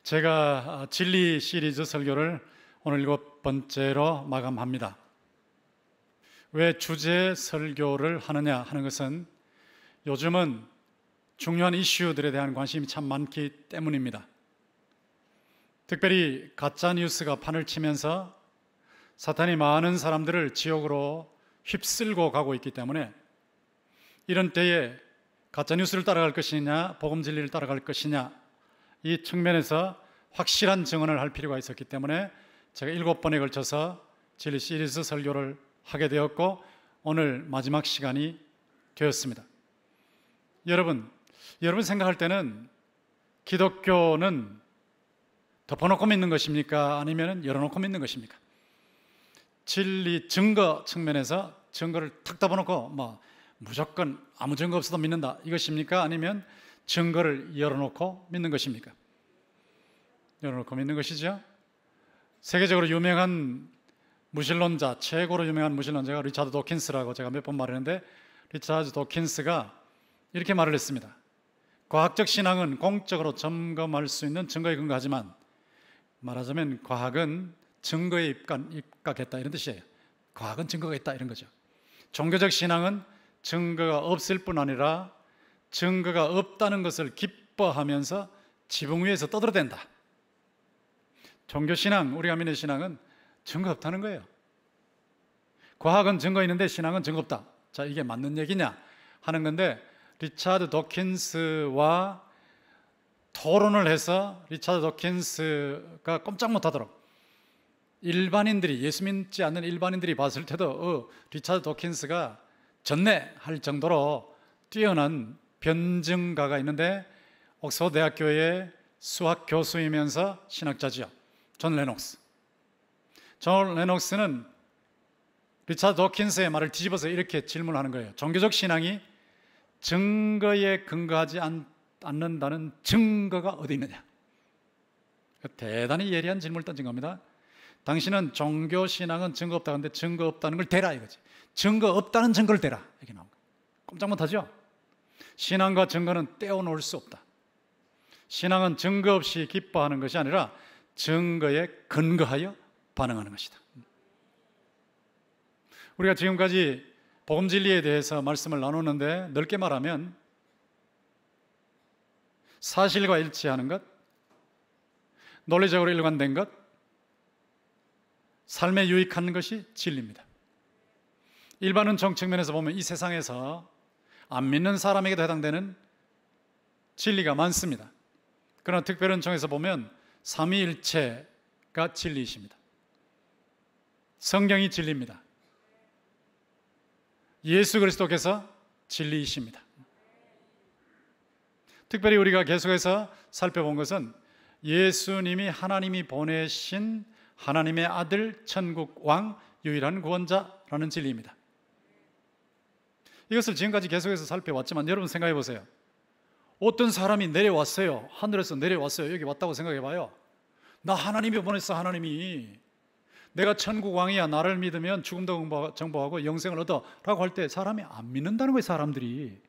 제가 진리 시리즈 설교를 오늘 7번째로 마감합니다. 왜 주제 설교를 하느냐 하는 것은 요즘은 중요한 이슈들에 대한 관심이 참 많기 때문입니다. 특별히 가짜 뉴스가 판을 치면서 사탄이 많은 사람들을 지옥으로 휩쓸고 가고 있기 때문에 이런 때에 가짜 뉴스를 따라갈 것이냐 복음 진리를 따라갈 것이냐 이 측면에서 확실한 증언을 할 필요가 있었기 때문에 제가 7번에 걸쳐서 진리 시리즈 설교를 하게 되었고 오늘 마지막 시간이 되었습니다. 여러분 생각할 때는 기독교는 덮어놓고 믿는 것입니까? 아니면 열어놓고 믿는 것입니까? 진리 증거 측면에서 증거를 탁 덮어놓고 무조건 아무 증거 없어도 믿는다 이것입니까? 아니면 증거를 열어놓고 믿는 것입니까? 열어놓고 믿는 것이죠. 세계적으로 유명한 무신론자, 최고로 유명한 무신론자가 리차드 도킨스라고 제가 몇 번 말했는데, 리차드 도킨스가 이렇게 말을 했습니다. 과학적 신앙은 공적으로 점검할 수 있는 증거에 근거하지만, 말하자면 과학은 증거에 입각했다 이런 뜻이에요. 과학은 증거가 있다 이런 거죠. 종교적 신앙은 증거가 없을 뿐 아니라 증거가 없다는 것을 기뻐하면서 지붕 위에서 떠들어댄다. 종교신앙, 우리가 믿는 신앙은 증거 없다는 거예요. 과학은 증거 있는데 신앙은 증거 없다. 자, 이게 맞는 얘기냐 하는 건데, 리차드 도킨스와 토론을 해서 리차드 도킨스가 꼼짝 못하도록 일반인들이, 예수 믿지 않는 일반인들이 봤을 때도 리차드 도킨스가 전내할 정도로 뛰어난 변증가가 있는데, 옥스퍼드 대학교의 수학 교수이면서 신학자지요. 존 레녹스. 존 레녹스는 리차드 도킨스의 말을 뒤집어서 이렇게 질문하는 거예요. 종교적 신앙이 증거에 근거하지 않는다는 증거가 어디 있느냐? 대단히 예리한 질문을 던진 겁니다. 당신은 종교 신앙은 증거 없다고 하는데 증거 없다는 걸 대라 이거지. 증거 없다는 증거를 대라 이렇게 나온 거예요. 꼼짝 못하죠? 신앙과 증거는 떼어놓을 수 없다. 신앙은 증거 없이 기뻐하는 것이 아니라 증거에 근거하여 반응하는 것이다. 우리가 지금까지 복음 진리에 대해서 말씀을 나누는데, 넓게 말하면 사실과 일치하는 것, 논리적으로 일관된 것, 삶에 유익한 것이 진리입니다. 일반 은총 측면에서 보면 이 세상에서 안 믿는 사람에게도 해당되는 진리가 많습니다. 그러나 특별 은총에서 보면 삼위일체가 진리이십니다. 성경이 진리입니다. 예수 그리스도께서 진리이십니다. 특별히 우리가 계속해서 살펴본 것은 예수님이 하나님이 보내신 하나님의 아들, 천국 왕, 유일한 구원자라는 진리입니다. 이것을 지금까지 계속해서 살펴왔지만 여러분 생각해 보세요. 어떤 사람이 내려왔어요. 하늘에서 내려왔어요. 여기 왔다고 생각해 봐요. 나 하나님이 보냈어. 하나님이 내가 천국 왕이야. 나를 믿으면 죽음도 정복하고 영생을 얻어 라고 할 때 사람이 안 믿는다는 거예요. 사람들이.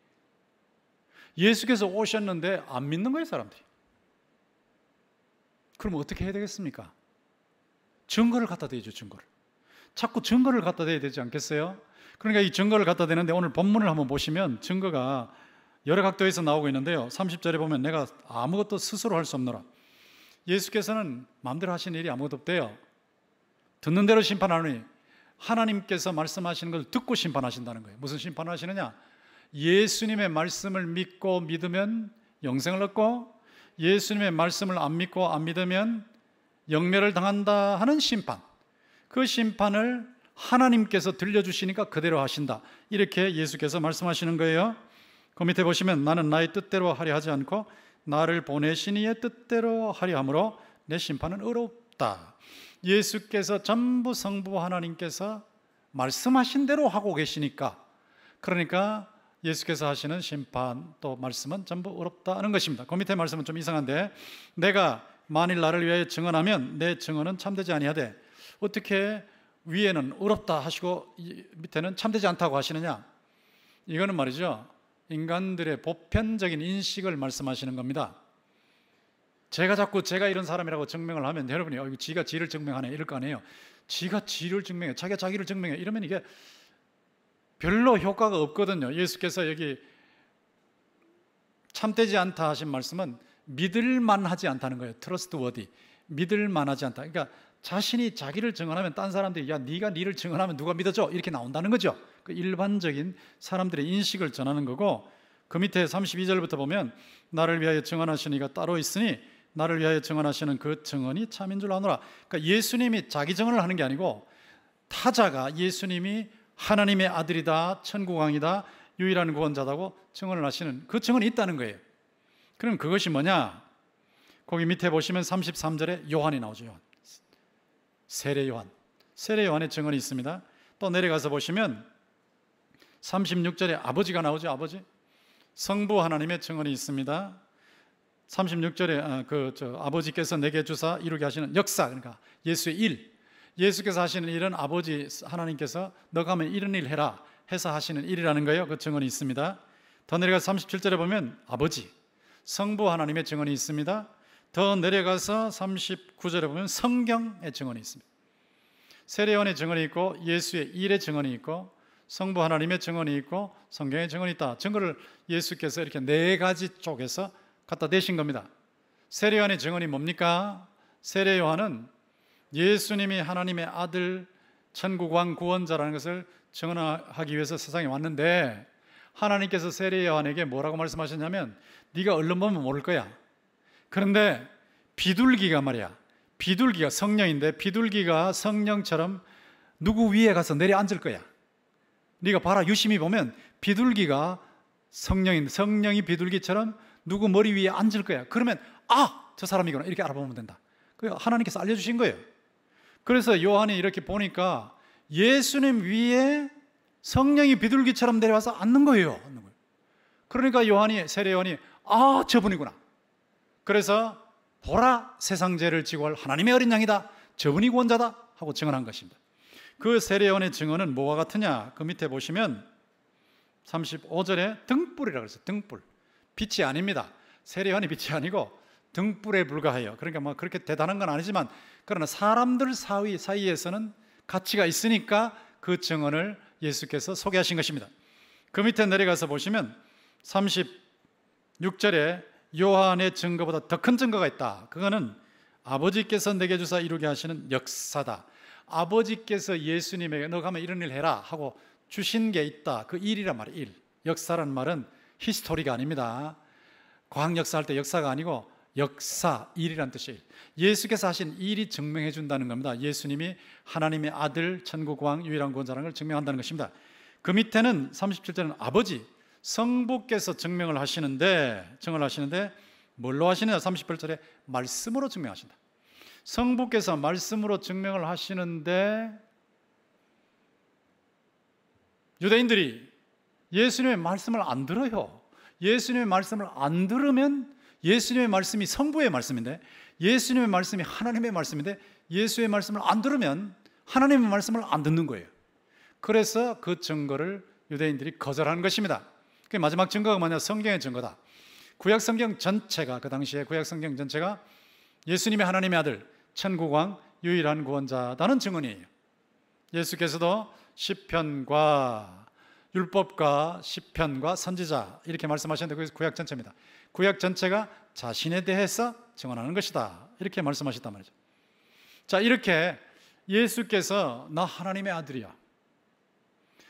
예수께서 오셨는데 안 믿는 거예요. 사람들이. 그럼 어떻게 해야 되겠습니까? 증거를 갖다 대야죠. 증거를. 자꾸 증거를 갖다 대야 되지 않겠어요? 그러니까 이 증거를 갖다 대는데, 오늘 본문을 한번 보시면 증거가 여러 각도에서 나오고 있는데요. 30절에 보면 내가 아무것도 스스로 할 수 없노라. 예수께서는 마음대로 하시는 일이 아무것도 없대요. 듣는 대로 심판하노니, 하나님께서 말씀하시는 걸 듣고 심판하신다는 거예요. 무슨 심판을 하시느냐? 예수님의 말씀을 믿고 믿으면 영생을 얻고, 예수님의 말씀을 안 믿고 안 믿으면 영멸을 당한다 하는 심판. 그 심판을 하나님께서 들려주시니까 그대로 하신다. 이렇게 예수께서 말씀하시는 거예요. 그 밑에 보시면 나는 나의 뜻대로 하려 하지 않고 나를 보내신 이의 뜻대로 하려 함으로 내 심판은 의롭다. 예수께서 전부 성부 하나님께서 말씀하신 대로 하고 계시니까, 그러니까 예수께서 하시는 심판 또 말씀은 전부 의롭다는 것입니다. 그 밑에 말씀은 좀 이상한데, 내가 만일 나를 위하여 증언하면 내 증언은 참되지 아니하되, 어떻게 위에는 의롭다 하시고 밑에는 참되지 않다고 하시느냐? 이거는 말이죠, 인간들의 보편적인 인식을 말씀하시는 겁니다. 제가 자꾸 제가 이런 사람이라고 증명을 하면 여러분이 이거 지가 지를 증명하네 이럴 거 아니에요. 지가 지를 증명해, 자기가 자기를 증명해 이러면 이게 별로 효과가 없거든요. 예수께서 여기 참되지 않다 하신 말씀은 믿을만하지 않다는 거예요. trustworthy, 믿을만하지 않다. 그러니까 자신이 자기를 증언하면 딴 사람들이 야 네가 니를 증언하면 누가 믿어줘 이렇게 나온다는 거죠. 그 일반적인 사람들의 인식을 전하는 거고, 그 밑에 32절부터 보면 나를 위하여 증언하시는 이가 따로 있으니 나를 위하여 증언하시는 그 증언이 참인 줄 아노라. 그러니까 예수님이 자기 증언을 하는 게 아니고 타자가 예수님이 하나님의 아들이다, 천국왕이다, 유일한 구원자다고 증언을 하시는 그 증언이 있다는 거예요. 그럼 그것이 뭐냐? 거기 밑에 보시면 33절에 요한이 나오죠. 요한. 세례 요한. 세례 요한의 증언이 있습니다. 또 내려가서 보시면 36절에 아버지가 나오죠. 아버지. 성부 하나님의 증언이 있습니다. 36절에 아버지께서 내게 주사 이루게 하시는 역사, 그러니까 예수의 일, 예수께서 하시는 일은 아버지 하나님께서 너가 하면 이런 일 해라 해서 하시는 일이라는 거예요. 그 증언이 있습니다. 더 내려가서 37절에 보면 아버지, 성부 하나님의 증언이 있습니다. 더 내려가서 39절에 보면 성경의 증언이 있습니다. 세례요한의 증언이 있고 예수의 일의 증언이 있고 성부 하나님의 증언이 있고 성경의 증언이 있다. 증거를 예수께서 이렇게 네 가지 쪽에서 갖다 대신 겁니다. 세례요한의 증언이 뭡니까? 세례요한은 예수님이 하나님의 아들, 천국왕 구원자라는 것을 증언하기 위해서 세상에 왔는데, 하나님께서 세례요한에게 뭐라고 말씀하셨냐면 네가 얼른 보면 모를 거야. 그런데 비둘기가 말이야, 비둘기가 성령인데 비둘기가 성령처럼 누구 위에 가서 내려앉을 거야. 네가 봐라, 유심히 보면 비둘기가 성령이 비둘기처럼 누구 머리 위에 앉을 거야. 그러면 저 사람이구나 이렇게 알아보면 된다. 하나님께서 알려주신 거예요. 그래서 요한이 이렇게 보니까 예수님 위에 성령이 비둘기처럼 내려와서 앉는 거예요. 그러니까 세례 요한이 저분이구나. 그래서 보라, 세상 죄를 지고 할 하나님의 어린 양이다, 저분이 구원자다 하고 증언한 것입니다. 그 세례 요한의 증언은 뭐와 같으냐? 그 밑에 보시면 35절에 등불이라고 했어요. 등불. 빛이 아닙니다. 세례 요한이 빛이 아니고 등불에 불과해요. 그러니까 뭐 그렇게 대단한 건 아니지만, 그러나 사람들 사이에서는 가치가 있으니까 그 증언을 예수께서 소개하신 것입니다. 그 밑에 내려가서 보시면 36절에 요한의 증거보다 더 큰 증거가 있다. 그거는 아버지께서 내게 주사 이루게 하시는 역사다. 아버지께서 예수님에게 너 가면 이런 일 해라 하고 주신 게 있다. 그 일이란 말이에요. 일. 역사란 말은 히스토리가 아닙니다. 과학 역사할 때 역사가 아니고 역사, 일이란 뜻이에요. 예수께서 하신 일이 증명해 준다는 겁니다. 예수님이 하나님의 아들, 천국왕, 유일한 구원자라는 걸 증명한다는 것입니다. 그 밑에는 37절은 아버지, 성부께서 증언을 하시는데 뭘로 하시느냐? 38절에 말씀으로 증명하신다. 성부께서 말씀으로 증명을 하시는데, 유대인들이 예수님의 말씀을 안 들어요. 예수님의 말씀을 안 들으면, 예수님의 말씀이 성부의 말씀인데, 예수님의 말씀이 하나님의 말씀인데, 예수의 말씀을 안 들으면 하나님의 말씀을 안 듣는 거예요. 그래서 그 증거를 유대인들이 거절하는 것입니다. 그 마지막 증거가 뭐냐? 성경의 증거다. 구약 성경 전체가, 그 당시에 구약 성경 전체가 예수님이 하나님의 아들, 천국왕, 유일한 구원자다는 증언이에요. 예수께서도 시편과 율법과 시편과 선지자 이렇게 말씀하셨는데, 그래서 구약 전체입니다. 구약 전체가 자신에 대해서 증언하는 것이다 이렇게 말씀하셨단 말이죠. 자, 이렇게 예수께서 나 하나님의 아들이야,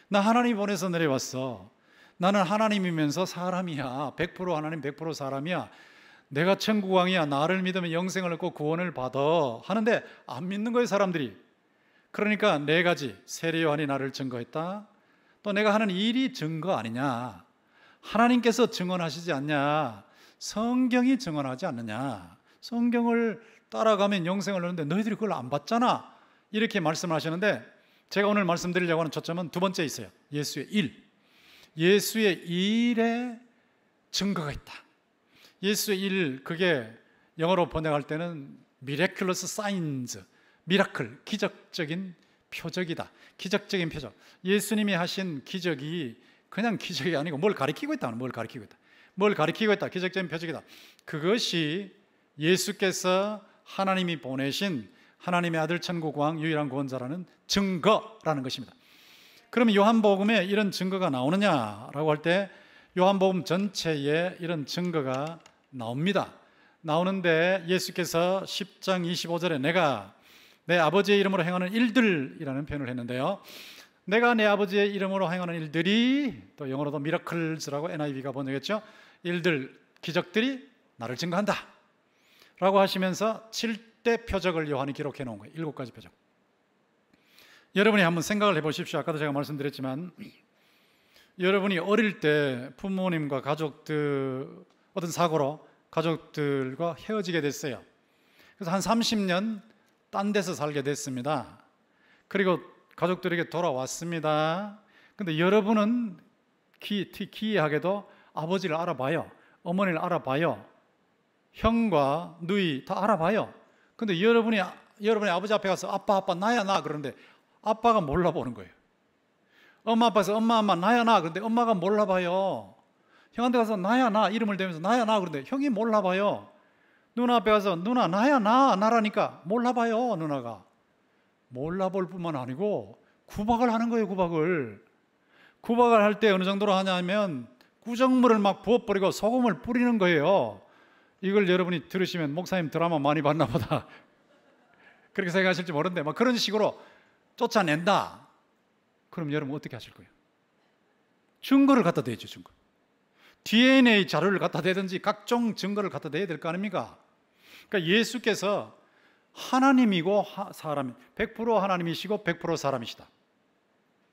나 하나님 보내서 내려왔어, 나는 하나님이면서 사람이야, 100% 하나님 100% 사람이야, 내가 천국왕이야, 나를 믿으면 영생을 얻고 구원을 받아 하는데 안 믿는 거예요, 사람들이. 그러니까 네 가지, 세례 요한이 나를 증거했다, 또 내가 하는 일이 증거 아니냐, 하나님께서 증언하시지 않냐, 성경이 증언하지 않느냐, 성경을 따라가면 영생을 얻는데 너희들이 그걸 안 받잖아, 이렇게 말씀을 하시는데, 제가 오늘 말씀드리려고 하는 초점은 두 번째 있어요. 예수의 일. 예수의 일에 증거가 있다. 예수의 일, 그게 영어로 번역할 때는 miraculous signs, 미라클, 기적적인 표적이다. 기적적인 표적. 예수님이 하신 기적이 그냥 기적이 아니고 뭘 가리키고 있다. 뭘 가리키고 있다. 기적적인 표적이다. 그것이 예수께서 하나님이 보내신 하나님의 아들 천국 왕 유일한 구원자라는 증거라는 것입니다. 그러면 요한복음에 이런 증거가 나오느냐라고 할 때 요한복음 전체에 이런 증거가 나옵니다. 나오는데 예수께서 10장 25절에 내가 내 아버지의 이름으로 행하는 일들이라는 표현을 했는데요, 내가 내 아버지의 이름으로 행하는 일들이, 또 영어로도 미라클즈라고 NIV가 번역했죠. 일들, 기적들이 나를 증거한다 라고 하시면서 7대 표적을 요한이 기록해 놓은 거예요. 7가지 표적. 여러분이 한번 생각을 해보십시오. 아까도 제가 말씀드렸지만 여러분이 어릴 때 부모님과 가족들 어떤 사고로 가족들과 헤어지게 됐어요. 그래서 한 30년 딴 데서 살게 됐습니다. 그리고 가족들에게 돌아왔습니다. 근데 여러분은 기이하게도 아버지를 알아봐요. 어머니를 알아봐요. 형과 누이 다 알아봐요. 근데 여러분이 아버지 앞에 가서 아빠 나야 나 그러는데 아빠가 몰라보는 거예요. 엄마 아빠에서 엄마 나야 나 그런데 엄마가 몰라봐요. 형한테 가서 나야 나 이름을 대면서 나야 나 그런데 형이 몰라봐요. 누나 앞에 가서 누나 나야 나라니까 몰라봐요. 누나가 몰라볼 뿐만 아니고 구박을 하는 거예요. 구박을 할 때 어느 정도로 하냐면 구정물을 막 부어버리고 소금을 뿌리는 거예요. 이걸 여러분이 들으시면 목사님 드라마 많이 봤나 보다 그렇게 생각하실지 모르는데 막 그런 식으로 쫓아낸다. 그럼 여러분 어떻게 하실 거예요? 증거를 갖다 대죠. 증거. DNA 자료를 갖다 대든지 각종 증거를 갖다 대야 될 거 아닙니까? 그러니까 예수께서 하나님이고 사람, 100% 하나님이시고 100% 사람이시다.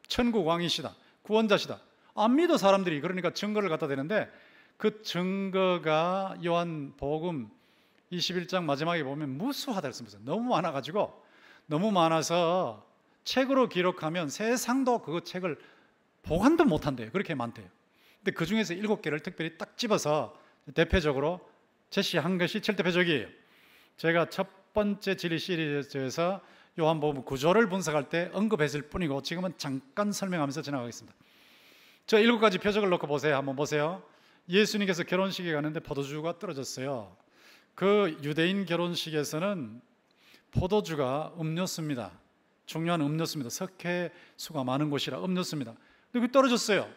천국 왕이시다. 구원자시다. 안 믿어 사람들이. 그러니까 증거를 갖다 대는데 그 증거가 요한복음 21장 마지막에 보면 무수하다 그랬습니다. 너무 많아가지고 너무 많아서 책으로 기록하면 세상도 그 책을 보관도 못한대요. 그렇게 많대요. 근데 그 중에서 7개를 특별히 딱 집어서 대표적으로 제시한 것이 7대 표적이에요. 제가 첫 번째 진리 시리즈에서 요한복음 구조를 분석할 때 언급했을 뿐이고 지금은 잠깐 설명하면서 지나가겠습니다. 저 7가지 표적을 놓고 보세요. 한번 보세요. 예수님께서 결혼식에 갔는데 포도주가 떨어졌어요. 그 유대인 결혼식에서는 포도주가 음료수입니다. 중요한 음료수입니다. 석회수가 많은 곳이라 음료수입니다. 근데 그게 떨어졌어요.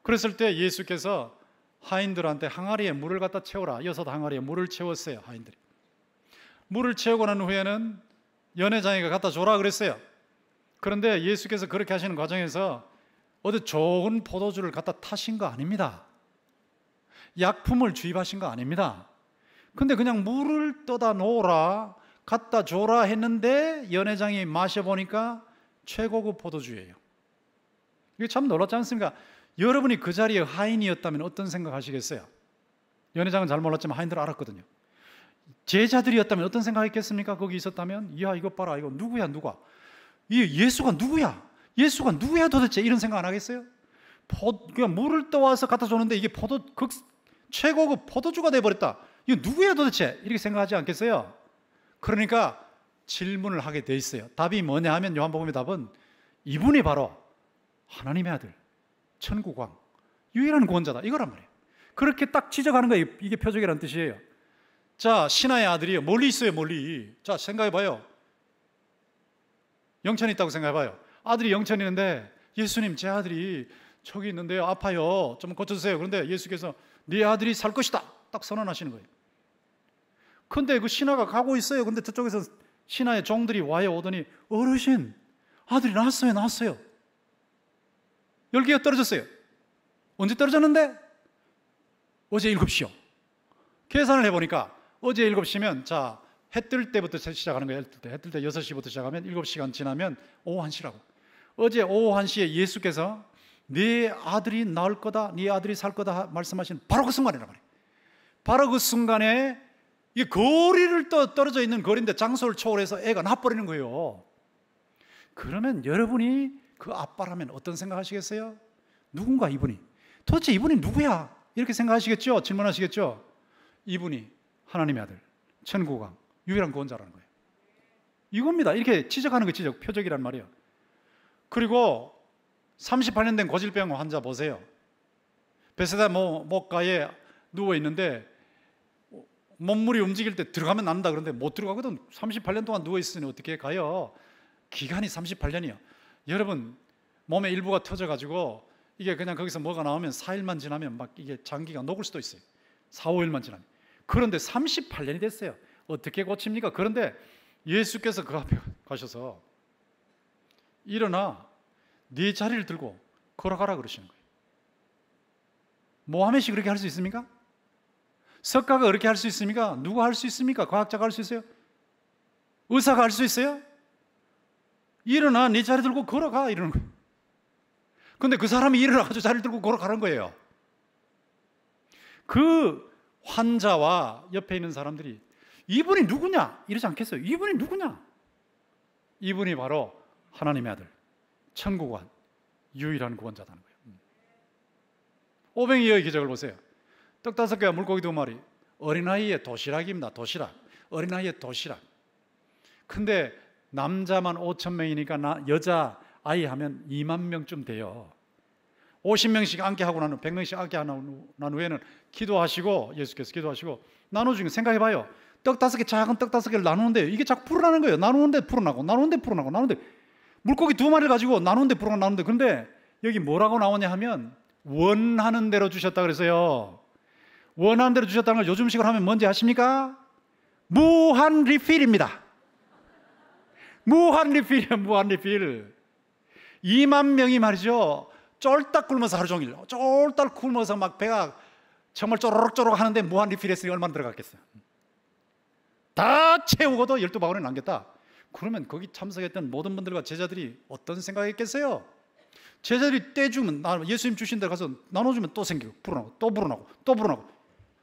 그랬을 때 예수께서 하인들한테 항아리에 물을 갖다 채우라. 6 항아리에 물을 채웠어요. 하인들이. 물을 채우고 난 후에는 연회장이가 갖다 줘라 그랬어요. 그런데 예수께서 그렇게 하시는 과정에서 어디 좋은 포도주를 갖다 타신 거 아닙니다. 약품을 주입하신 거 아닙니다. 근데 그냥 물을 떠다 놓으라, 갖다 줘라 했는데 연회장이 마셔보니까 최고급 포도주예요. 이게 참 놀랍지 않습니까? 여러분이 그 자리에 하인이었다면 어떤 생각하시겠어요? 연회장은 잘 몰랐지만 하인들은 알았거든요. 제자들이었다면 어떤 생각했겠습니까? 거기 있었다면 야 이거 봐라, 이거 누구야 누가? 이 예수가 누구야? 예수가 누구야 도대체? 이런 생각 안 하겠어요? 그냥 물을 떠와서 갖다 줬는데 이게 최고급 포도주가 돼버렸다. 이거 누구야 도대체? 이렇게 생각하지 않겠어요? 그러니까 질문을 하게 돼 있어요. 답이 뭐냐 하면 요한복음의 답은 이분이 바로 하나님의 아들, 천국왕, 유일한 구원자다 이거란 말이에요. 그렇게 딱 지적하는 거예요. 이게 표적이라는 뜻이에요. 자, 신하의 아들이요. 멀리 있어요. 멀리. 자, 생각해봐요. 영천이 있다고 생각해봐요. 아들이 영천이 있는데 예수님 제 아들이 저기 있는데요. 아파요. 좀 고쳐주세요. 그런데 예수께서 네 아들이 살 것이다. 딱 선언하시는 거예요. 근데 그 신하가 가고 있어요. 근데 저쪽에서 신하의 종들이 와요. 오더니 어르신 아들이 나왔어요. 열기가 떨어졌어요. 언제 떨어졌는데? 어제 7시요. 계산을 해보니까 어제 7시면 자, 해 뜰 때부터 시작하는 거예요. 해 뜰 때 6시부터 시작하면 7시간 지나면 오후 1시라고. 어제 오후 1시에 예수께서 네 아들이 나을 거다, 네 아들이 살 거다 말씀하신 바로 그 순간이란 말이에요. 바로 그 순간에 이 거리를 떨어져 있는 거리인데 장소를 초월해서 애가 나버리는 거예요. 그러면 여러분이 그 아빠라면 어떤 생각 하시겠어요? 누군가 이분이 도대체 이분이 누구야? 이렇게 생각하시겠죠? 질문하시겠죠? 이분이 하나님의 아들, 천국왕, 유일한 구원자라는 거예요. 이겁니다. 이렇게 지적하는 거 지적, 표적이란 말이에요. 그리고 38년 된 고질병 환자 보세요. 베세다 목가에 누워 있는데 몸무리 움직일 때 들어가면 난다 그런데 못 들어가거든. 38년 동안 누워있으니 어떻게 가요? 기간이 38년이요. 여러분 몸의 일부가 터져가지고 이게 그냥 거기서 뭐가 나오면 4일만 지나면 막 이게 장기가 녹을 수도 있어요. 4, 5일만 지나면. 그런데 38년이 됐어요. 어떻게 고칩니까? 그런데 예수께서 그 앞에 가셔서 일어나 네 자리를 들고 걸어가라 그러시는 거예요. 모하메시 그렇게 할 수 있습니까? 석가가 그렇게 할 수 있습니까? 누가 할 수 있습니까? 과학자가 할 수 있어요? 의사가 할 수 있어요? 일어나 네 자리 들고 걸어가 이러는 거예요. 근데 그 사람이 일어나가지고 자리를 들고 걸어가는 거예요. 그 환자와 옆에 있는 사람들이 이분이 누구냐? 이러지 않겠어요? 이분이 누구냐? 이분이 바로 하나님의 아들, 천국관, 유일한 구원자다는 거예요. 오병이어의 기적을 보세요. 떡 5개와 물고기 2마리, 어린아이의 도시락입니다. 도시락. 어린아이의 도시락. 근데 남자만 5,000명이니까 여자 아이 하면 2만 명쯤 돼요. 50명씩 앉게 하고 난 후, 100명씩 앉게 한 후에는 기도하시고, 예수께서 기도하시고 나눠주는 거 생각해봐요. 떡 5개, 작은 떡 5개를 나누는데 이게 자꾸 불어나는 거예요. 나누는데 불어나고, 나누는데 불어나고, 나누는데 물고기 2마리를 가지고 나누는데 불어나고, 나누는데. 근데 여기 뭐라고 나오냐 하면 원하는 대로 주셨다 그래서요. 원하는 대로 주셨다는 걸 요즘식으로 하면 뭔지 아십니까? 무한 리필입니다. 무한 리필이에요. 무한 리필. 2만 명이 말이죠, 쫄딱 굶어서 하루 종일 쫄딱 굶어서 막 배가 정말 쪼르륵쪼르륵 하는데 무한 리필 했으니 얼마나 들어갔겠어요? 다 채우고도 12바구니 남겼다. 그러면 거기 참석했던 모든 분들과 제자들이 어떤 생각했겠어요? 제자들이 떼주면, 예수님 주신 데 가서 나눠주면 또 생기고 불어나고 또 불어나고 또 불어나고.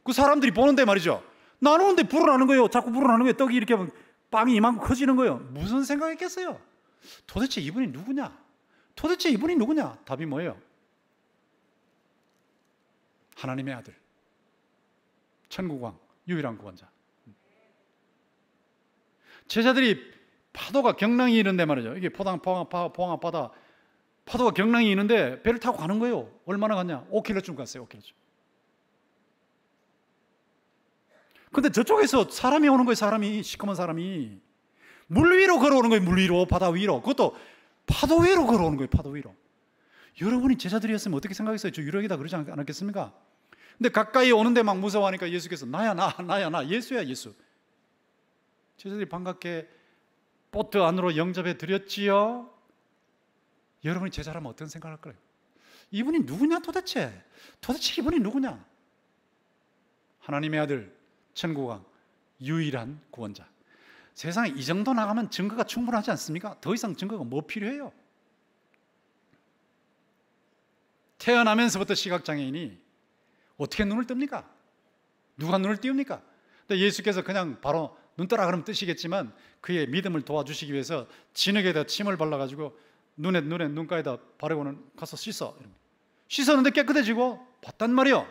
그 사람들이 보는데 말이죠, 나누는데 불어나는 거예요. 자꾸 불어나는 거예요. 떡이 이렇게 하면 빵이 이만큼 커지는 거예요. 무슨 생각했겠어요? 도대체 이분이 누구냐? 도대체 이분이 누구냐? 답이 뭐예요? 하나님의 아들, 천국왕, 유일한 구원자. 제자들이 파도가 경랑이 있는데 말이죠, 이게 포항 바다 파도가 경랑이 있는데 배를 타고 가는 거예요. 얼마나 갔냐? 5km쯤 갔어요. 5km쯤. 근데 저쪽에서 사람이 오는 거예요. 사람이, 시커먼 사람이 물 위로 걸어오는 거예요. 물 위로, 바다 위로. 그것도 파도 위로 걸어오는 거예요. 파도 위로. 여러분이 제자들이었으면 어떻게 생각했어요? 저 유령이다 그러지 않았겠습니까? 근데 가까이 오는데 막 무서워하니까 예수께서 나야 나 예수야 예수. 제자들이 반갑게 보트 안으로 영접해 드렸지요. 여러분이 제자라면 어떤 생각을 할 거예요? 이분이 누구냐 도대체 이분이 누구냐? 하나님의 아들, 천국왕, 유일한 구원자. 세상에 이 정도 나가면 증거가 충분하지 않습니까? 더 이상 증거가 뭐 필요해요? 태어나면서부터 시각장애인이 어떻게 눈을 뜹니까? 누가 눈을 띄웁니까? 근데 예수께서 그냥 바로 눈 뜨라 그러면 뜨시겠지만 그의 믿음을 도와주시기 위해서 진흙에다 침을 발라가지고 눈가에다 바르고는 가서 씻어. 씻었는데 깨끗해지고 봤단 말이요.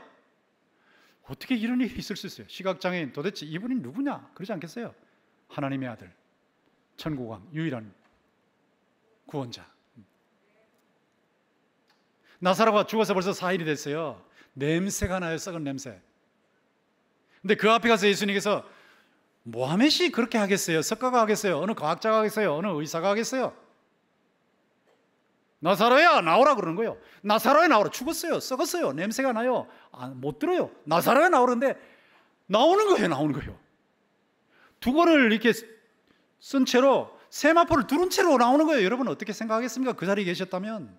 어떻게 이런 일이 있을 수 있어요? 시각장애인 도대체 이분이 누구냐? 그러지 않겠어요? 하나님의 아들, 천국왕, 유일한 구원자. 나사로가 죽어서 벌써 4일이 됐어요. 냄새가 나요. 썩은 냄새. 근데 그 앞에 가서 예수님께서 모하메시 그렇게 하겠어요? 석가가 하겠어요? 어느 과학자가 하겠어요? 어느 의사가 하겠어요? 나사로야 나오라 그러는 거예요. 나사로야 나오라. 죽었어요. 썩었어요. 냄새가 나요. 못 들어요. 나사로야 나오는데 나오는 거예요. 두 권을 이렇게 쓴 채로 세마포를 두른 채로 나오는 거예요. 여러분 어떻게 생각하겠습니까? 그 자리에 계셨다면.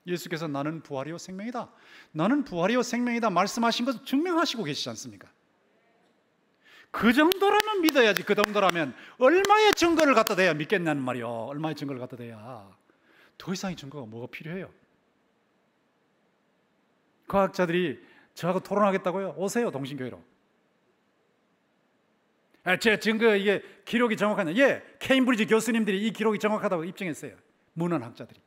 예수께서 나는 부활이요 생명이다. 나는 부활이요 생명이다 말씀하신 것을 증명하시고 계시지 않습니까? 그 정도라면 믿어야지. 그 정도라면 얼마의 증거를 갖다 대야 믿겠냐는 말이요. 얼마의 증거를 갖다 대야. 더 이상의 증거가 뭐가 필요해요? 과학자들이 저하고 토론하겠다고요? 오세요. 동신교회로. 제 증거 이게 기록이 정확하냐? 예, 케임브리지 교수님들이 이 기록이 정확하다고 입증했어요. 문헌학자들이.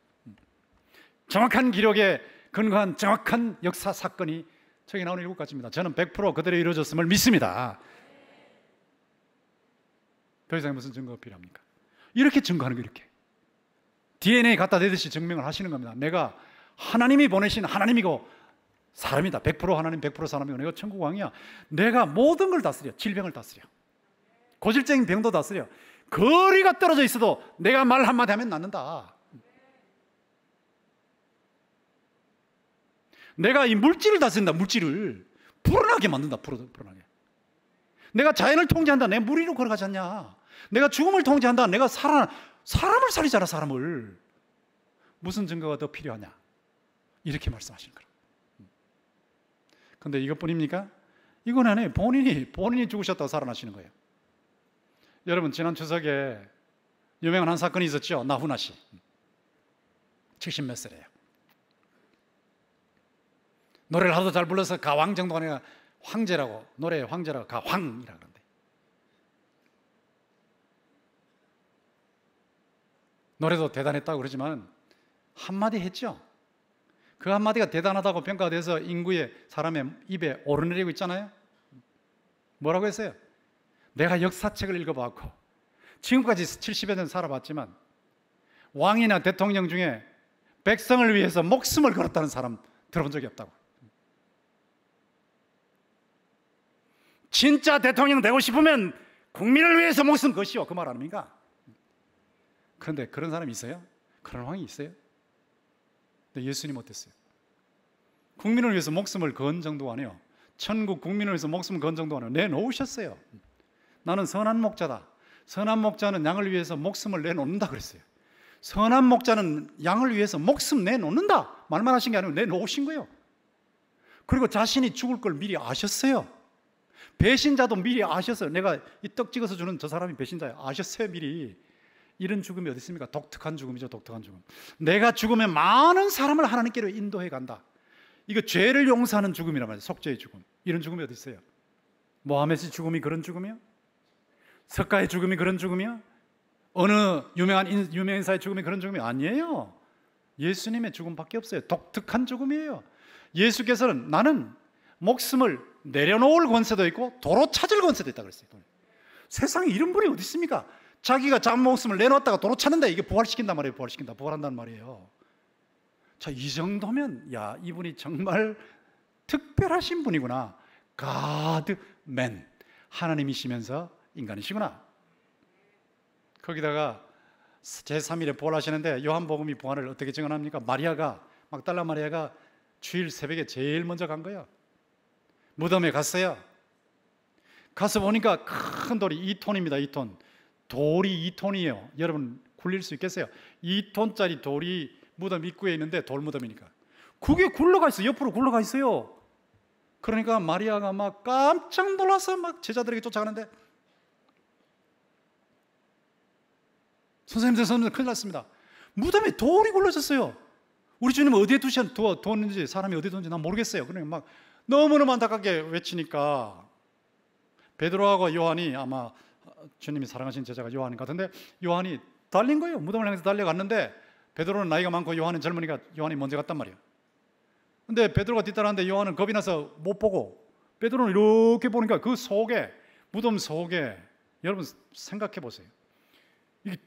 정확한 기록에 근거한 정확한 역사 사건이 저기 나오는 7가지입니다. 저는 100% 그대로 이루어졌음을 믿습니다. 더 이상 무슨 증거가 필요합니까? 이렇게 증거하는 거 이렇게. DNA 갖다 대듯이 증명을 하시는 겁니다. 내가 하나님이 보내신 하나님이고 사람이다. 100% 하나님, 100% 사람이고 내가 천국 왕이야. 내가 모든 걸 다스려. 질병을 다스려. 고질적인 병도 다스려. 거리가 떨어져 있어도 내가 말 한마디 하면 낫는다. 내가 이 물질을 다스린다. 물질을 불어나게 만든다. 불어나게. 내가 자연을 통제한다. 내가 물 위로 걸어가지 않냐. 내가 죽음을 통제한다. 내가 사람을 살리잖아. 사람을. 무슨 증거가 더 필요하냐. 이렇게 말씀하시는 거예요. 근데 이것뿐입니까? 이건 아니에요. 본인이 죽으셨다고 살아나시는 거예요. 여러분, 지난 추석에 유명한 한 사건이 있었죠. 나훈아 씨. 70몇 살이에요. 노래를 하도 잘 불러서 가왕 정도가 아니라 황제라고, 노래의 황제라고 가황이라고 그러는데, 노래도 대단했다고 그러지만 한마디 했죠. 그 한마디가 대단하다고 평가가 돼서 인구의 사람의 입에 오르내리고 있잖아요. 뭐라고 했어요? 내가 역사책을 읽어봤고 지금까지 70여 년 살아봤지만 왕이나 대통령 중에 백성을 위해서 목숨을 걸었다는 사람 들어본 적이 없다고. 진짜 대통령 되고 싶으면 국민을 위해서 목숨 것이요, 그 말 아닙니까? 그런데 그런 사람이 있어요? 그런 왕이 있어요? 근데 예수님 어땠어요? 국민을 위해서 목숨을 건 정도가 아니에요. 천국 국민을 위해서 목숨을 건 정도가 아니에요. 내놓으셨어요. 나는 선한 목자다. 선한 목자는 양을 위해서 목숨을 내놓는다 그랬어요. 선한 목자는 양을 위해서 목숨 내놓는다 말만 하신 게 아니고 내놓으신 거예요. 그리고 자신이 죽을 걸 미리 아셨어요. 배신자도 미리 아셨어요. 내가 이 떡 찍어서 주는 저 사람이 배신자예요. 아셨어요, 미리. 이런 죽음이 어디 있습니까? 독특한 죽음이죠, 독특한 죽음. 내가 죽으면 많은 사람을 하나님께로 인도해 간다. 이거 죄를 용서하는 죽음이란 말이에요. 속죄의 죽음. 이런 죽음이 어디 있어요? 모하메스 죽음이 그런 죽음이요? 석가의 죽음이 그런 죽음이요? 어느 유명한 인사의 죽음이 그런 죽음이 아니에요. 예수님의 죽음밖에 없어요. 독특한 죽음이에요. 예수께서는 나는 목숨을 내려놓을 권세도 있고 도로 찾을 권세도 있다고 그랬어요. 세상에 이런 분이 어디 있습니까? 자기가 자기 목숨을 내놓았다가 도로 찾는데 이게 부활시킨단 말이에요. 부활한단 말이에요. 자, 이 정도면 야, 이분이 정말 특별하신 분이구나. 가드맨, 하나님이시면서 인간이시구나. 거기다가 제3일에 부활하시는데 요한복음이 부활을 어떻게 증언합니까? 막달라 마리아가 주일 새벽에 제일 먼저 간 거예요. 무덤에 갔어요. 가서 보니까 큰 돌이 2톤입니다. 2톤. 돌이 2톤이에요. 여러분 굴릴 수 있겠어요? 2톤짜리 돌이 무덤 입구에 있는데 돌무덤이니까 그게 굴러가 있어요. 옆으로 굴러가 있어요. 그러니까 마리아가 막 깜짝 놀라서 막 제자들에게 쫓아가는데, 선생님들 큰일 났습니다. 무덤에 돌이 굴러졌어요. 우리 주님 어디에 두었는지, 사람이 어디에 뒀는지 난 모르겠어요. 그러니까 막 너무너무 안타깝게 외치니까 베드로하고 요한이, 아마 주님이 사랑하신 제자가 요한인 것 같은데, 요한이 달린 거예요. 무덤을 향해서 달려갔는데 베드로는 나이가 많고 요한은 젊으니까 요한이 먼저 갔단 말이에요. 근데 베드로가 뒤따라하는데 요한은 겁이 나서 못 보고, 베드로는 이렇게 보니까 그 속에, 무덤 속에, 여러분 생각해 보세요. 이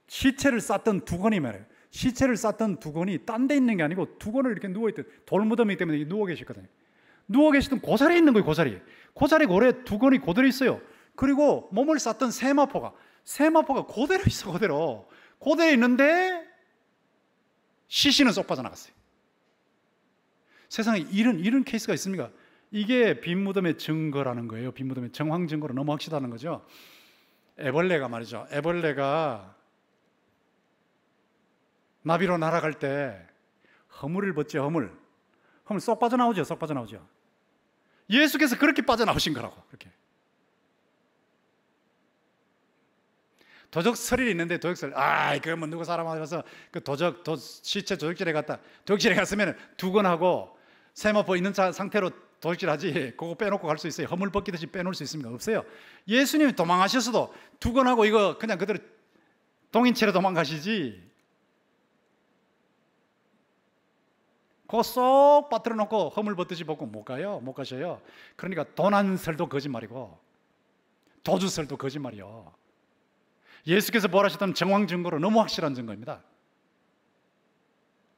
시체를 쌌던 두건이 말이에요. 시체를 쌌던 두건이 딴 데 있는 게 아니고 두건을 이렇게 누워있던, 돌무덤이기 때문에 누워 계셨거든요. 누워 계시던 고사리에 있는 거예요. 고사리 고래 두건이 그대로 있어요. 그리고 몸을 쌌던 세마포가 그대로 있어. 그대로 있는데 시신은 쏙 빠져나갔어요. 세상에 이런 케이스가 있습니까? 이게 빈 무덤의 증거라는 거예요. 빈 무덤의 정황 증거로 너무 확실하다는 거죠. 애벌레가 말이죠. 애벌레가 나비로 날아갈 때 허물을 벗죠. 허물 쏙 빠져나오죠. 예수께서 그렇게 빠져나오신 거라고. 그렇게 도적설이 있는데, 도적설, 그거 뭐 누구 사람 와서 그 시체 도적질에 갔으면 두건하고 세마포 있는 상태로 도적질하지, 그거 빼놓고 갈 수 있어요? 허물 벗기듯이 빼놓을 수 있습니까? 없어요. 예수님이 도망하셨어도 두건하고 이거 그냥 그대로 동인체로 도망가시지, 그거 쏙 빠뜨려 놓고 허물 벗듯이 벗고 못 가셔요. 그러니까 도난설도 거짓말이고 도주설도 거짓말이요. 예수께서 부활하셨던 정황 증거로 너무 확실한 증거입니다.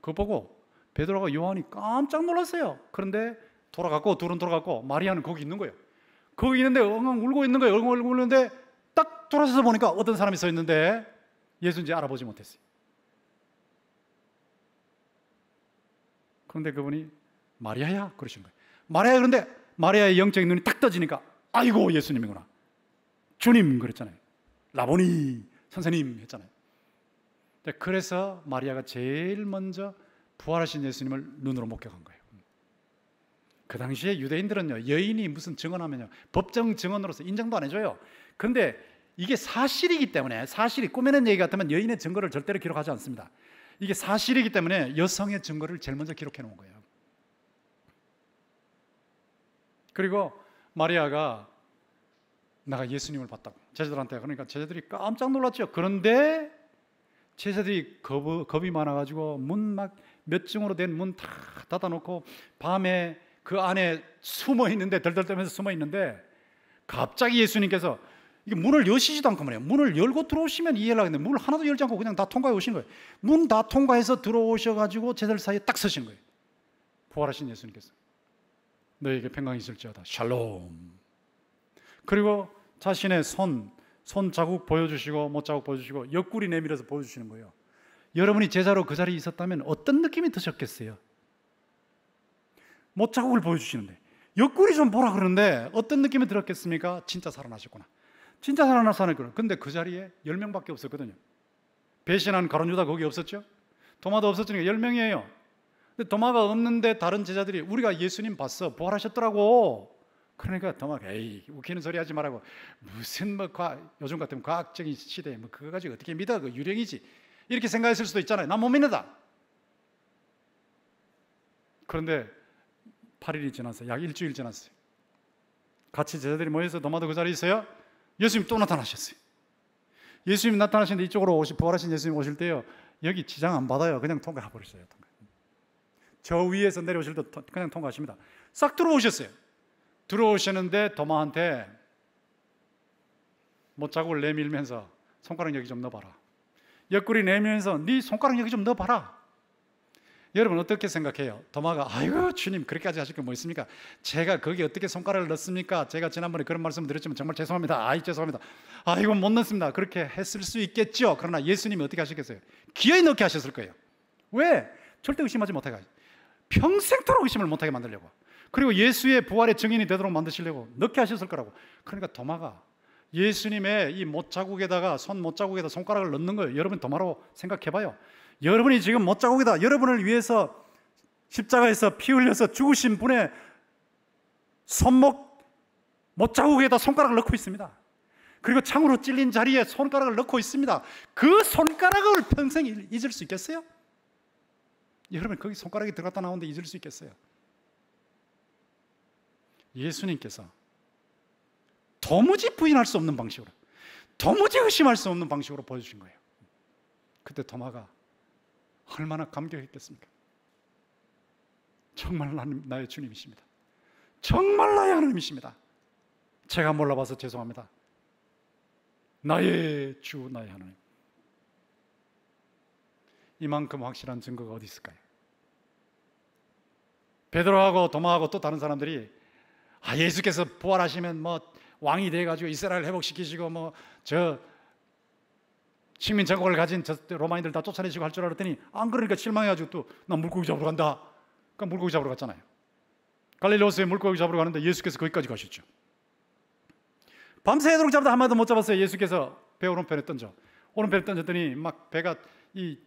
그거 보고 베드로가 요한이 깜짝 놀랐어요. 그런데 돌아갔고 둘은 돌아갔고 마리아는 거기 있는 거예요. 거기 있는데 엉엉 울고 있는 거예요. 엉엉 울고 있는데 딱 돌아서서 보니까 어떤 사람이 서 있는데 예수인지 알아보지 못했어요. 그런데 그분이 마리아야 그러신 거예요. 마리아. 그런데 마리아의 영적인 눈이 딱 떠지니까 아이고 예수님이구나. 주님 그랬잖아요. 라보니 선생님 했잖아요. 그래서 마리아가 제일 먼저 부활하신 예수님을 눈으로 목격한 거예요. 그 당시에 유대인들은요, 여인이 무슨 증언하면요, 법정 증언으로서 인정도 안 해줘요. 그런데 이게 사실이기 때문에, 사실이 꾸며낸 얘기 같으면 여인의 증거를 절대로 기록하지 않습니다. 이게 사실이기 때문에 여성의 증거를 제일 먼저 기록해 놓은 거예요. 그리고 마리아가 내가 예수님을 봤다고 제자들한테, 그러니까 제자들이 깜짝 놀랐죠. 그런데 제자들이 겁이 많아가지고 문 막 몇 층으로 된 문 다 닫아놓고 밤에 그 안에 숨어 있는데, 덜덜 떨면서 숨어 있는데 갑자기 예수님께서 이게 문을 여시지도 않고 말이에요. 문을 열고 들어오시면 이해하려고 했는데 문을 하나도 열지 않고 그냥 다 통과해 오신 거예요. 문 다 통과해서 들어오셔가지고 제자들 사이에 딱 서신 거예요. 부활하신 예수님께서 너에게 평강이 있을지어다 샬롬. 그리고 자신의 손 자국 보여주시고 못 자국 보여주시고 옆구리 내밀어서 보여주시는 거예요. 여러분이 제자로 그 자리에 있었다면 어떤 느낌이 드셨겠어요? 못 자국을 보여주시는데 옆구리 좀 보라 그러는데 어떤 느낌이 들었겠습니까? 진짜 살아나셨구나. 진짜 살아나셨구나. 근데 그 자리에 10명밖에 없었거든요. 배신한 가룟 유다 거기 없었죠? 도마도 없었으니까 10명이에요. 근데 도마가 없는데 다른 제자들이 우리가 예수님 봤어, 부활하셨더라고. 그러니까 도마가 에이 웃기는 소리 하지 말라고, 무슨 뭐 요즘 같으면 과학적인 시대에 뭐 그거 가지고 어떻게 믿어, 그 유령이지, 이렇게 생각했을 수도 있잖아요. 난 못 믿는다. 그런데 8일이 지났어요. 약 일주일 지났어요. 같이 제자들이 모여서 도마도 그 자리에 있어요. 예수님 또 나타나셨어요. 예수님 나타나시는데 이쪽으로 부활하신 예수님 오실 때요, 여기 지장 안 받아요. 그냥 통과해 버렸어요. 저 위에서 내려오실 때 그냥 통과하십니다. 싹 들어오셨어요. 들어오시는데 도마한테 못자국을 내밀면서 손가락 여기 좀 넣어봐라. 옆구리 내밀면서 네 손가락 여기 좀 넣어봐라. 여러분 어떻게 생각해요? 도마가 아이고 주님 그렇게까지 하실 게 뭐 있습니까? 제가 거기 어떻게 손가락을 넣습니까? 제가 지난번에 그런 말씀 드렸지만 정말 죄송합니다. 죄송합니다. 이거 못 넣습니다. 그렇게 했을 수 있겠죠. 그러나 예수님이 어떻게 하시겠어요? 기어이 넣게 하셨을 거예요. 왜? 절대 의심하지 못하게 하죠. 평생토록 의심을 못하게 만들려고. 그리고 예수의 부활의 증인이 되도록 만드시려고 넣게 하셨을 거라고. 그러니까 도마가 예수님의 이 못자국에다가 손 못자국에다 손가락을 넣는 거예요. 여러분 도마로 생각해봐요. 여러분이 지금 못자국에다 여러분을 위해서 십자가에서 피 흘려서 죽으신 분의 손목 못자국에다 손가락을 넣고 있습니다. 그리고 창으로 찔린 자리에 손가락을 넣고 있습니다. 그 손가락을 평생 잊을 수 있겠어요? 여러분 거기 손가락이 들어갔다 나오는데 잊을 수 있겠어요? 예수님께서 도무지 부인할 수 없는 방식으로, 도무지 의심할 수 없는 방식으로 보여주신 거예요. 그때 도마가 얼마나 감격했겠습니까? 정말 나의 주님이십니다. 정말 나의 하나님이십니다. 제가 몰라봐서 죄송합니다. 나의 주, 나의 하나님. 이만큼 확실한 증거가 어디 있을까요? 베드로하고 도마하고 또 다른 사람들이 예수께서 부활하시면 뭐 왕이 돼가지고 이스라엘 회복시키시고 뭐 저 식민 제국을 가진 저 로마인들 다 쫓아내시고 할 줄 알았더니 안 그러니까 실망해가지고 또 나 물고기 잡으러 간다. 그러니까 물고기 잡으러 갔잖아요. 갈릴리 호수에 물고기 잡으러 가는데 예수께서 거기까지 가셨죠. 밤새도록 잡다 한 마리도 못 잡았어요. 예수께서 배 오른편에 던져. 오른편에 던졌더니 막 배가 이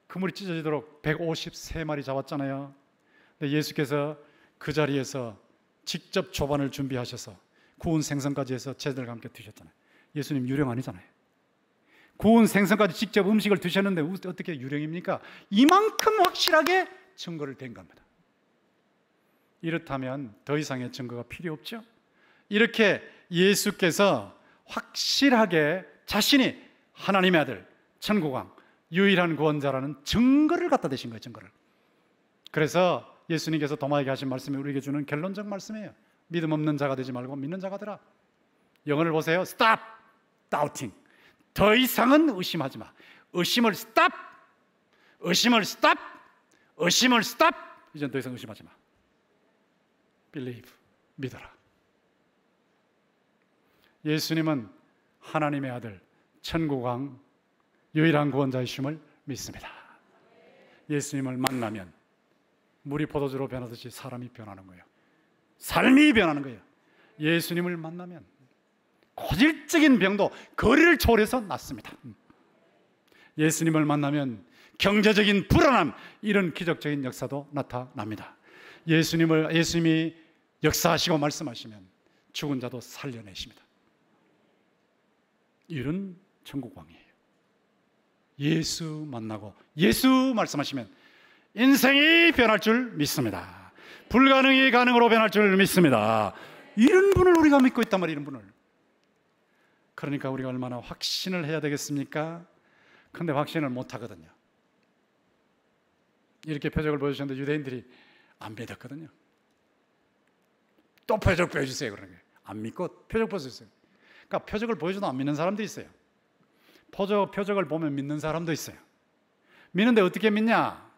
그물이 찢어지도록 153마리 잡았잖아요. 근데 예수께서 그 자리에서 직접 조반을 준비하셔서 구운 생선까지 해서 제자들과 함께 드셨잖아요. 예수님 유령 아니잖아요. 구운 생선까지 직접 음식을 드셨는데 어떻게 유령입니까? 이만큼 확실하게 증거를 댄 겁니다. 이렇다면 더 이상의 증거가 필요 없죠. 이렇게 예수께서 확실하게 자신이 하나님의 아들, 천국왕, 유일한 구원자라는 증거를 갖다 대신 거예요. 증거를. 그래서 예수님께서 도마에게 하신 말씀이 우리에게 주는 결론적 말씀이에요. 믿음 없는 자가 되지 말고 믿는 자가 되라. 영어를 보세요. Stop doubting. 더 이상은 의심하지 마. 의심을 stop. 의심을 stop. 의심을 스탑! 이젠 더 이상 의심하지 마. Believe, 믿어라. 예수님은 하나님의 아들, 천국 왕, 유일한 구원자이심을 믿습니다. 예수님을 만나면 물이 포도주로 변하듯이 사람이 변하는 거예요. 삶이 변하는 거예요. 예수님을 만나면 고질적인 병도 거리를 초월해서 낫습니다. 예수님을 만나면 경제적인 불안함, 이런 기적적인 역사도 나타납니다. 예수님이 역사하시고 말씀하시면 죽은 자도 살려내십니다. 이런 천국 왕이에요. 예수 만나고 예수 말씀하시면 인생이 변할 줄 믿습니다. 불가능이 가능으로 변할 줄 믿습니다. 이런 분을 우리가 믿고 있단 말이에요. 이런 분을. 그러니까 우리가 얼마나 확신을 해야 되겠습니까? 근데 확신을 못 하거든요. 이렇게 표적을 보여주셨는데 유대인들이 안 믿었거든요. 또 표적 보여주세요. 그러는 거예요. 안 믿고 표적 보여주세요. 그러니까 표적을 보여줘도 안 믿는 사람들이 있어요. 표적을 보면 믿는 사람도 있어요. 믿는데 어떻게 믿냐?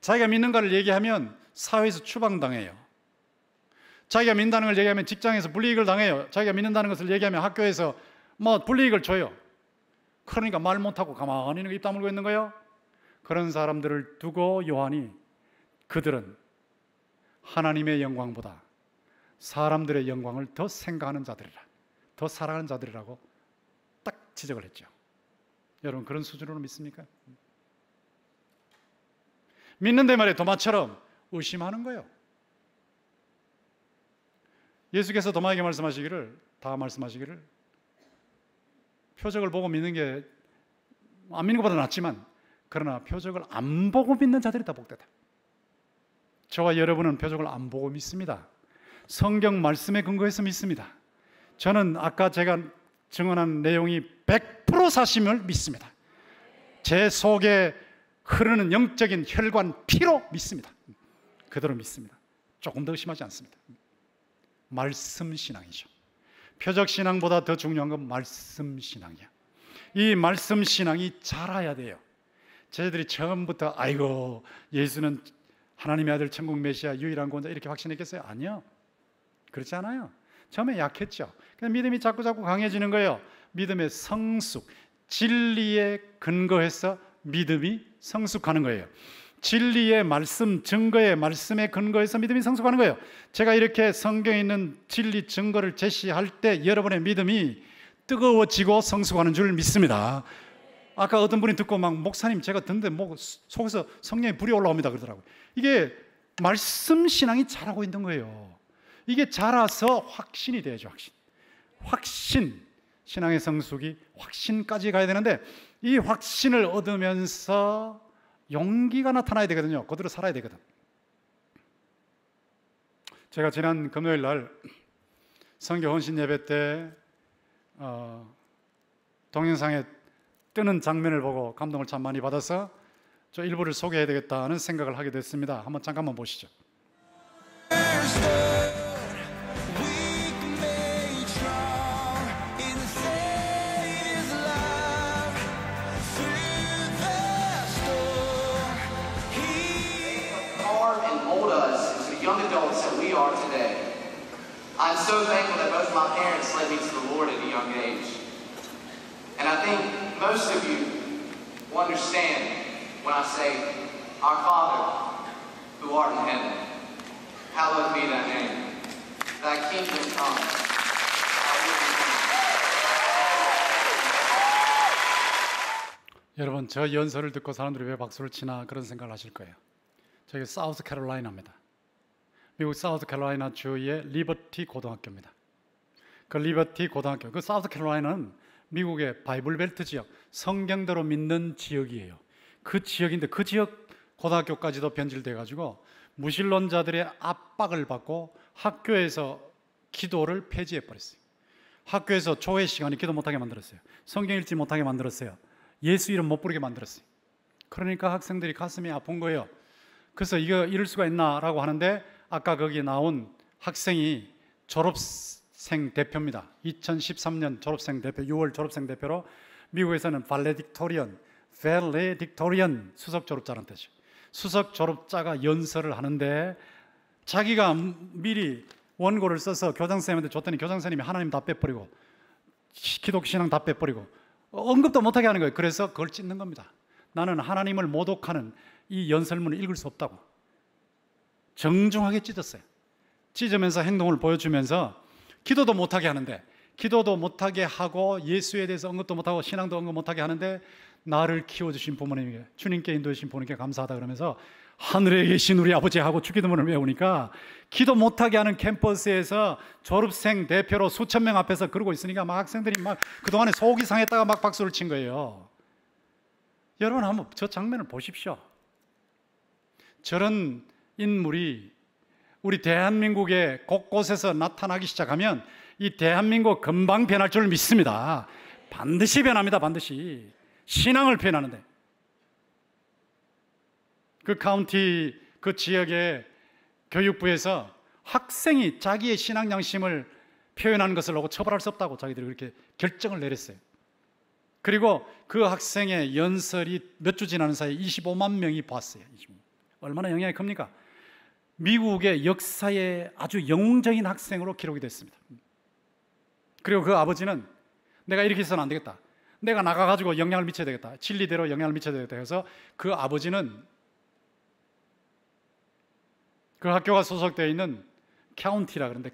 자기가 믿는 거를 얘기하면 사회에서 추방당해요. 자기가 믿는다는 걸 얘기하면 직장에서 불이익을 당해요. 자기가 믿는다는 것을 얘기하면 학교에서 불이익을 줘요. 그러니까 말 못하고 가만히 입 다물고 있는 거예요. 그런 사람들을 두고 요한이 그들은 하나님의 영광보다 사람들의 영광을 더 생각하는 자들이라, 더 사랑하는 자들이라고 딱 지적을 했죠. 여러분 그런 수준으로 믿습니까? 믿는데 말이에요. 도마처럼 의심하는 거예요. 예수께서 도마에게 말씀하시기를 표적을 보고 믿는 게 안 믿는 것보다 낫지만 그러나 표적을 안 보고 믿는 자들이 다 복되다. 저와 여러분은 표적을 안 보고 믿습니다. 성경 말씀에 근거해서 믿습니다. 저는 아까 제가 증언한 내용이 100% 사심을 믿습니다. 제 속에 흐르는 영적인 혈관 피로 믿습니다. 그대로 믿습니다. 조금 더 의심하지 않습니다. 말씀 신앙이죠. 표적 신앙보다 더 중요한 건 말씀 신앙이야. 이 말씀 신앙이 자라야 돼요. 저희들이 처음부터 아이고 예수는 하나님의 아들 천국 메시아 유일한 구원자 이렇게 확신했겠어요? 아니요. 그렇지 않아요. 처음에 약했죠. 그냥 믿음이 자꾸 강해지는 거예요. 믿음의 성숙, 진리에 근거해서 믿음이 성숙하는 거예요. 진리의 말씀, 증거의 말씀에 근거해서 믿음이 성숙하는 거예요. 제가 이렇게 성경에 있는 진리 증거를 제시할 때 여러분의 믿음이 뜨거워지고 성숙하는 줄 믿습니다. 아까 어떤 분이 듣고 목사님 제가 듣는데 속에서 성령의 불이 올라옵니다 그러더라고요. 이게 말씀 신앙이 자라고 있는 거예요. 이게 자라서 확신이 돼야죠. 확신. 신앙의 성숙이 확신까지 가야 되는데 이 확신을 얻으면서 용기가 나타나야 되거든요. 그대로 살아야 되거든. 제가 지난 금요일 날 성교 헌신 예배 때 동영상에 뜨는 장면을 보고 감동을 참 많이 받아서 저 일부를 소개해야 되겠다는 생각을 하게 됐습니다. 한번 잠깐만 보시죠. Young adults that we are today. I'm so thankful that both my parents led me to the Lord at a young age. And I think most of you will understand when I say, Our Father, who art in heaven, hallowed be thy name. Thy kingdom come. 여러분, 저 연설을 듣고 사람들이 왜 박수를 치나 그런 생각을 하실 거예요. 저기 사우스 캐롤라이나입니다. 미국 사우스 캐롤라이나 주의 리버티 고등학교입니다. 그 리버티 고등학교, 그 사우스 캐롤라이나는 미국의 바이블 벨트 지역, 성경대로 믿는 지역이에요. 그 지역인데 그 지역 고등학교까지도 변질돼 가지고 무신론자들의 압박을 받고 학교에서 기도를 폐지해 버렸어요. 학교에서 조회 시간에 기도 못하게 만들었어요. 성경 읽지 못하게 만들었어요. 예수 이름 못 부르게 만들었어요. 그러니까 학생들이 가슴이 아픈 거예요. 그래서 이럴 수가 있나라고 하는데 아까 거기 나온 학생이 졸업생 대표입니다. 2013년 졸업생 대표, 6월 졸업생 대표로 미국에서는 발레딕토리언, valedictorian, 수석 졸업자라는 뜻이에요. 수석 졸업자가 연설을 하는데 자기가 미리 원고를 써서 교장선생님한테 줬더니 교장선생님이 하나님 다 빼버리고 기독신앙 다 빼버리고 언급도 못하게 하는 거예요. 그래서 그걸 찢는 겁니다. 나는 하나님을 모독하는 이 연설문을 읽을 수 없다고 정중하게 찢었어요. 찢으면서 행동을 보여주면서 기도도 못하게 하는데, 기도도 못하게 하고 예수에 대해서 언급도 못하고 신앙도 언급 못하게 하는데, 나를 키워주신 부모님에게, 주님께 인도해주신 부모님께 감사하다 그러면서 하늘에 계신 우리 아버지하고 주기도문을 외우니까 기도 못하게 하는 캠퍼스에서 졸업생 대표로 수천 명 앞에서 그러고 있으니까 막 학생들이 막 그동안에 속이 상했다가 막 박수를 친 거예요. 여러분 한번 저 장면을 보십시오. 저런 인물이 우리 대한민국의 곳곳에서 나타나기 시작하면 이 대한민국 금방 변할 줄 믿습니다. 반드시 변합니다. 반드시. 신앙을 표현하는데 그 카운티 그 지역의 교육부에서 학생이 자기의 신앙 양심을 표현하는 것을 보고 처벌할 수 없다고 자기들이 그렇게 결정을 내렸어요. 그리고 그 학생의 연설이 몇 주 지나는 사이에 25만 명이 봤어요. 얼마나 영향이 큽니까? 미국의 역사에 아주 영웅적인 학생으로 기록이 됐습니다. 그리고 그 아버지는 내가 이렇게 해서는 안 되겠다, 내가 나가가지고 영향을 미쳐야 되겠다, 진리대로 영향을 미쳐야 되겠다 해서 그 아버지는 그 학교가 소속되어 있는 카운티라 그러는데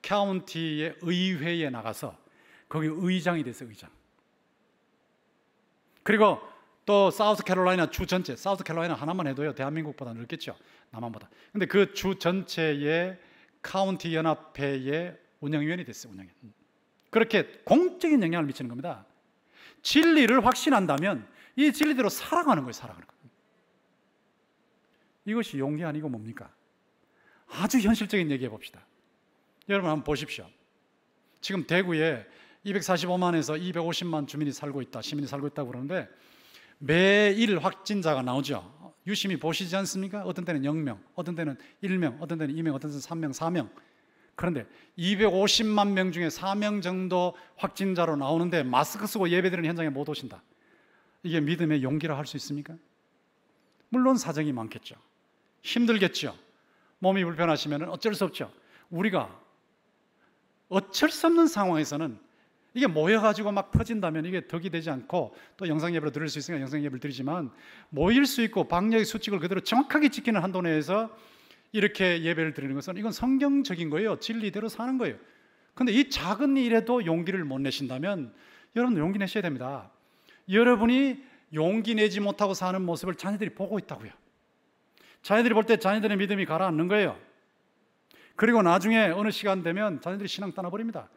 카운티의 의회에 나가서 거기 의장이 됐어요. 의장. 그리고 또 사우스캐롤라이나 주 전체, 사우스캐롤라이나 하나만 해도요 대한민국보다 넓겠죠, 남한보다. 근데 그 주 전체의 카운티 연합회의 운영위원이 됐어요. 운영위원. 그렇게 공적인 영향을 미치는 겁니다. 진리를 확신한다면 이 진리대로 살아가는 거예요. 살아가는 거예요. 이것이 용기 아니고 뭡니까? 아주 현실적인 얘기해 봅시다. 여러분 한번 보십시오. 지금 대구에 245만에서 250만 주민이 살고 있다, 시민이 살고 있다고 그러는데 매일 확진자가 나오죠. 유심히 보시지 않습니까? 어떤 때는 0명, 어떤 때는 1명, 어떤 때는 2명, 어떤 때는 3명, 4명. 그런데 250만 명 중에 4명 정도 확진자로 나오는데 마스크 쓰고 예배드리는 현장에 못 오신다. 이게 믿음의 용기라 할 수 있습니까? 물론 사정이 많겠죠. 힘들겠죠. 몸이 불편하시면 어쩔 수 없죠. 우리가 어쩔 수 없는 상황에서는 이게 모여가지고 막 퍼진다면 이게 덕이 되지 않고, 또 영상예배로 드릴 수 있으니까 영상예배를 드리지만, 모일 수 있고 방역의 수칙을 그대로 정확하게 지키는 한도 내에서 이렇게 예배를 드리는 것은 이건 성경적인 거예요. 진리대로 사는 거예요. 그런데 이 작은 일에도 용기를 못 내신다면 여러분 용기 내셔야 됩니다. 여러분이 용기 내지 못하고 사는 모습을 자녀들이 보고 있다고요. 자녀들이 볼 때 자녀들의 믿음이 가라앉는 거예요. 그리고 나중에 어느 시간 되면 자녀들이 신앙 떠나버립니다.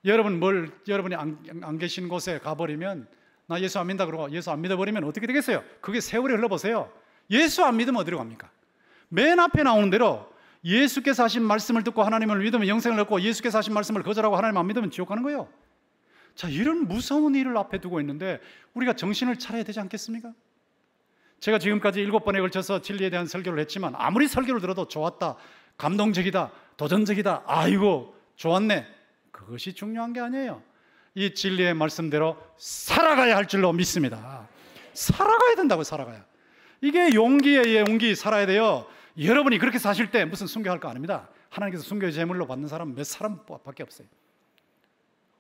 여러분이 안 계신 곳에 가버리면 나 예수 안 믿는다 그러고 예수 안 믿어버리면 어떻게 되겠어요? 그게 세월이 흘러보세요. 예수 안 믿으면 어디로 갑니까? 맨 앞에 나오는 대로 예수께서 하신 말씀을 듣고 하나님을 믿으면 영생을 얻고, 예수께서 하신 말씀을 거절하고 하나님 안 믿으면 지옥 가는 거예요. 자, 이런 무서운 일을 앞에 두고 있는데 우리가 정신을 차려야 되지 않겠습니까? 제가 지금까지 7번에 걸쳐서 진리에 대한 설교를 했지만 아무리 설교를 들어도 좋았다, 감동적이다, 도전적이다, 아이고 좋았네, 그것이 중요한 게 아니에요. 이 진리의 말씀대로 살아가야 할 줄로 믿습니다. 살아가야 된다고. 살아가야. 이게 용기의 용기. 살아야 돼요. 여러분이 그렇게 사실 때 무슨 순교할 거 아닙니다. 하나님께서 순교의 제물로 받는 사람 몇 사람밖에 없어요.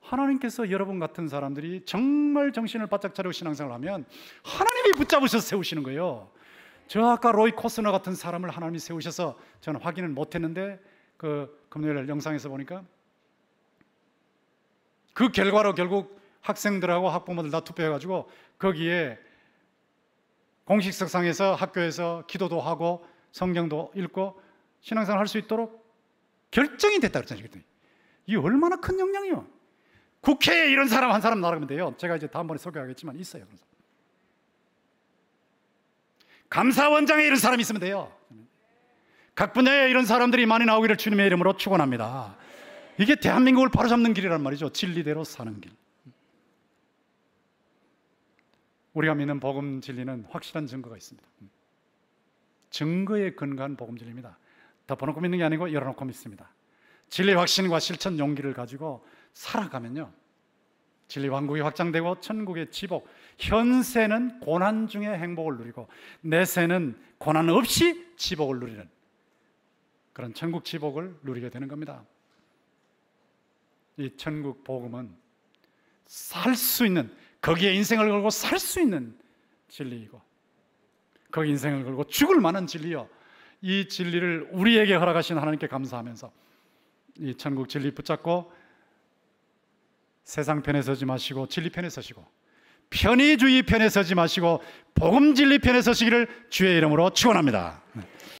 하나님께서 여러분 같은 사람들이 정말 정신을 바짝 차리고 신앙생활을 하면 하나님이 붙잡으셔서 세우시는 거예요. 저 아까 로이 코스너 같은 사람을 하나님이 세우셔서 저는 확인을 못했는데 그 금요일 영상에서 보니까 그 결과로 결국 학생들하고 학부모들 다 투표해가지고 거기에 공식석상에서 학교에서 기도도 하고 성경도 읽고 신앙생활 할 수 있도록 결정이 됐다 그랬잖아요. 이게 얼마나 큰 영향이요. 국회에 이런 사람 한 사람 나가면 돼요. 제가 이제 다음번에 소개하겠지만 있어요. 그래서 감사원장에 이런 사람이 있으면 돼요. 각 분야에 이런 사람들이 많이 나오기를 주님의 이름으로 축원합니다. 이게 대한민국을 바로잡는 길이란 말이죠. 진리대로 사는 길. 우리가 믿는 복음 진리는 확실한 증거가 있습니다. 증거에 근거한 복음 진리입니다. 덮어놓고 믿는 게 아니고 열어놓고 믿습니다. 진리 확신과 실천 용기를 가지고 살아가면요, 진리 왕국이 확장되고 천국의 지복, 현세는 고난 중에 행복을 누리고 내세는 고난 없이 지복을 누리는 그런 천국 지복을 누리게 되는 겁니다. 이 천국 복음은 살 수 있는, 거기에 인생을 걸고 살 수 있는 진리이고 거기 인생을 걸고 죽을 만한 진리요, 이 진리를 우리에게 허락하신 하나님께 감사하면서 이 천국 진리 붙잡고 세상 편에 서지 마시고 진리 편에 서시고, 편의주의 편에 서지 마시고 복음 진리 편에 서시기를 주의 이름으로 축원합니다.